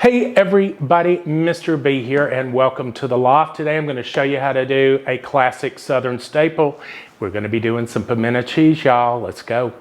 Hey everybody, Mr. B here and welcome to the Loft. Today I'm going to show you how to do a classic Southern staple. We're going to be doing some pimento cheese, y'all. Let's go.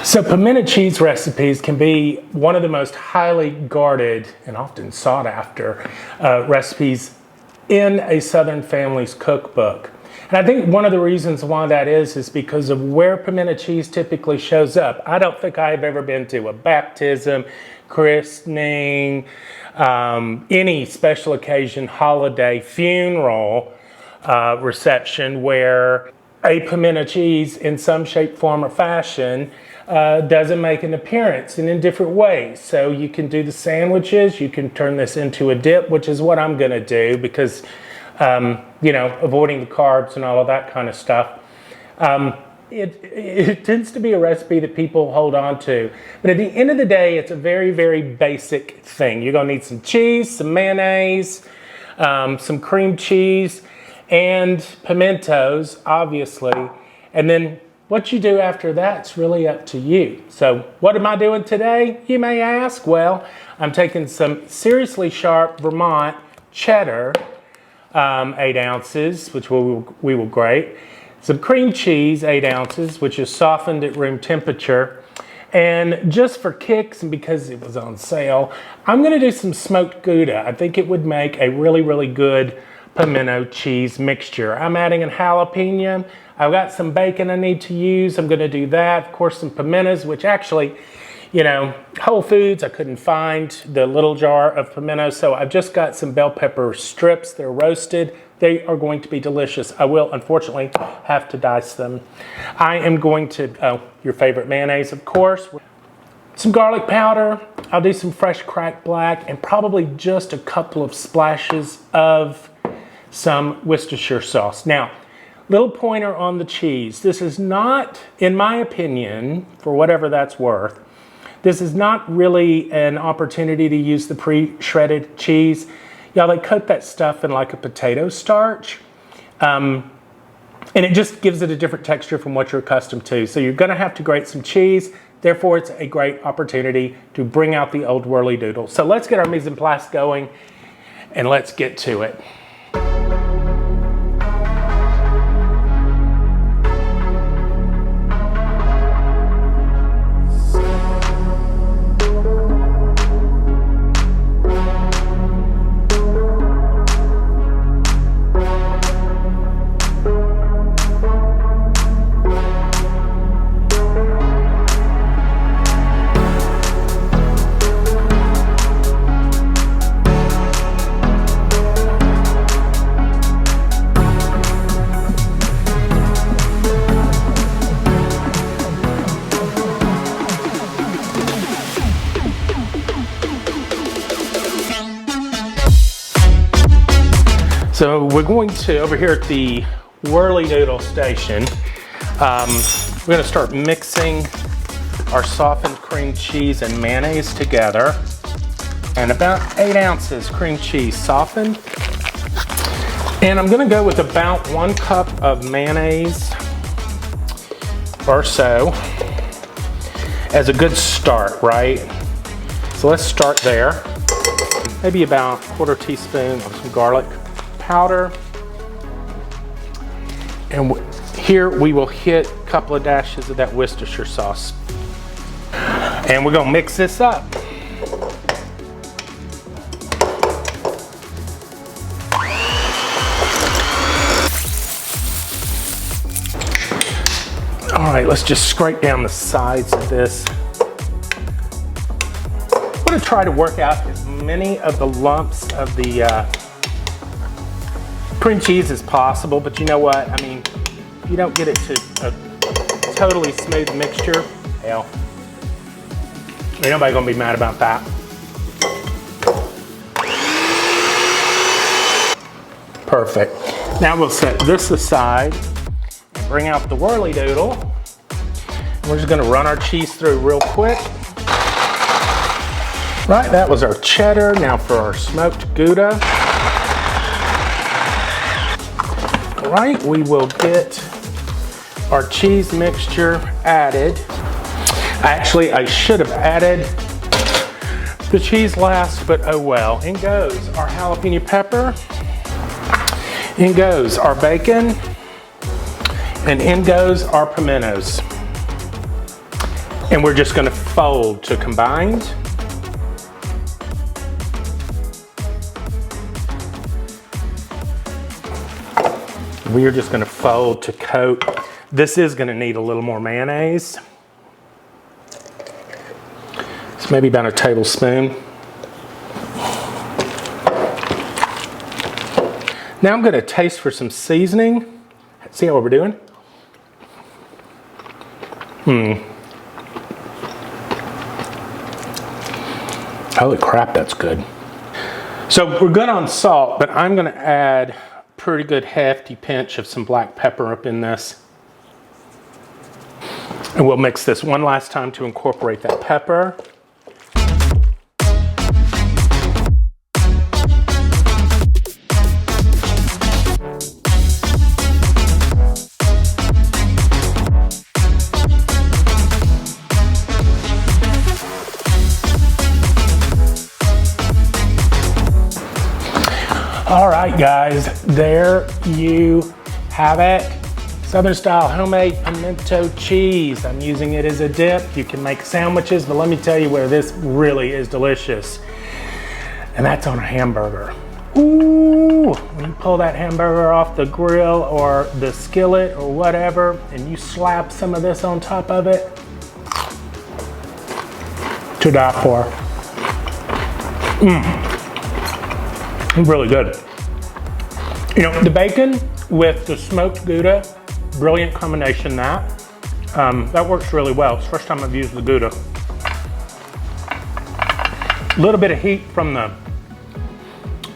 So pimento cheese recipes can be one of the most highly guarded and often sought after recipes in a Southern family's cookbook. And I think one of the reasons why that is because of where pimento cheese typically shows up. I don't think I've ever been to a baptism, christening, any special occasion, holiday, funeral reception where a pimento cheese in some shape, form, or fashion doesn't make an appearance, and in different ways. So you can do the sandwiches, you can turn this into a dip, which is what I'm gonna do because, you know, avoiding the carbs and all of that kind of stuff. It tends to be a recipe that people hold on to. But at the end of the day, it's a very, very basic thing. You're gonna need some cheese, some mayonnaise, some cream cheese, and pimentos, obviously. And then what you do after that's really up to you. So what am I doing today, you may ask? Well, I'm taking some seriously sharp Vermont cheddar, 8 ounces, which we will grate. Some cream cheese, 8 ounces, which is softened at room temperature. And just for kicks and because it was on sale, I'm gonna do some smoked Gouda. I think it would make a really, really good pimento cheese mixture. I'm adding a jalapeno. I've got some bacon I need to use. I'm gonna do that. Of course, some pimentos, which actually, you know, Whole Foods, I couldn't find the little jar of pimentos, so I've just got some bell pepper strips. They're roasted. They are going to be delicious. I will, unfortunately, have to dice them. I am going to, your favorite mayonnaise, of course. Some garlic powder. I'll do some fresh cracked black and probably just a couple of splashes of some Worcestershire sauce. Now, little pointer on the cheese. This is not, in my opinion, for whatever that's worth, this is not really an opportunity to use the pre-shredded cheese. Y'all, they coat that stuff in like a potato starch, and it just gives it a different texture from what you're accustomed to. So you're gonna have to grate some cheese. Therefore, it's a great opportunity to bring out the old whirly-doodle. So let's get our mise en place going and let's get to it. So we're going to, over here at the whirly-doodle station, we're going to start mixing our softened cream cheese and mayonnaise together. And about 8 ounces cream cheese softened. And I'm going to go with about 1 cup of mayonnaise or so as a good start, right? So let's start there. Maybe about 1/4 teaspoon of some garlic powder, and here we will hit a couple of dashes of that Worcestershire sauce, and we're gonna mix this up. All right, let's just scrape down the sides of this. I'm gonna try to work out as many of the lumps of the cream cheese as possible, but you know what? I mean, you don't get it to totally smooth mixture. Hell, ain't nobody gonna be mad about that. Perfect. Now we'll set this aside and bring out the whirly-doodle. We're just gonna run our cheese through real quick. Right, that was our cheddar. Now for our smoked Gouda. All right, we will get our cheese mixture added. Actually, I should have added the cheese last, but oh well. In goes our jalapeno pepper. In goes our bacon. And in goes our pimentos. And we're just gonna fold to combined. We are just gonna fold to coat. This is gonna need a little more mayonnaise. It's maybe about a tablespoon. Now I'm gonna taste for some seasoning. See how we're doing? Holy crap, that's good. So we're good on salt, but I'm gonna add a pretty good hefty pinch of some black pepper up in this. And we'll mix this one last time to incorporate that pepper. All right, guys, there you have it. Southern style homemade pimento cheese. I'm using it as a dip. You can make sandwiches, but let me tell you where this really is delicious. And that's on a hamburger. Ooh, when you pull that hamburger off the grill or the skillet or whatever, and you slap some of this on top of it, to die for. Really good. You know, the bacon with the smoked Gouda, brilliant combination that. That works really well. It's the first time I've used the Gouda. A little bit of heat from the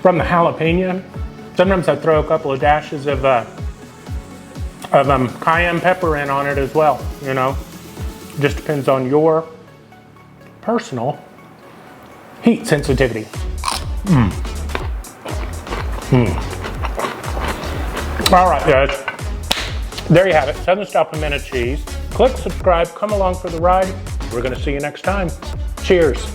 jalapeno. Sometimes I throw a couple of dashes of cayenne pepper in on it as well, you know. Just depends on your personal heat sensitivity. All right, guys, there you have it, Southern style pimento cheese. Click subscribe, come along for the ride. We're gonna see you next time. Cheers.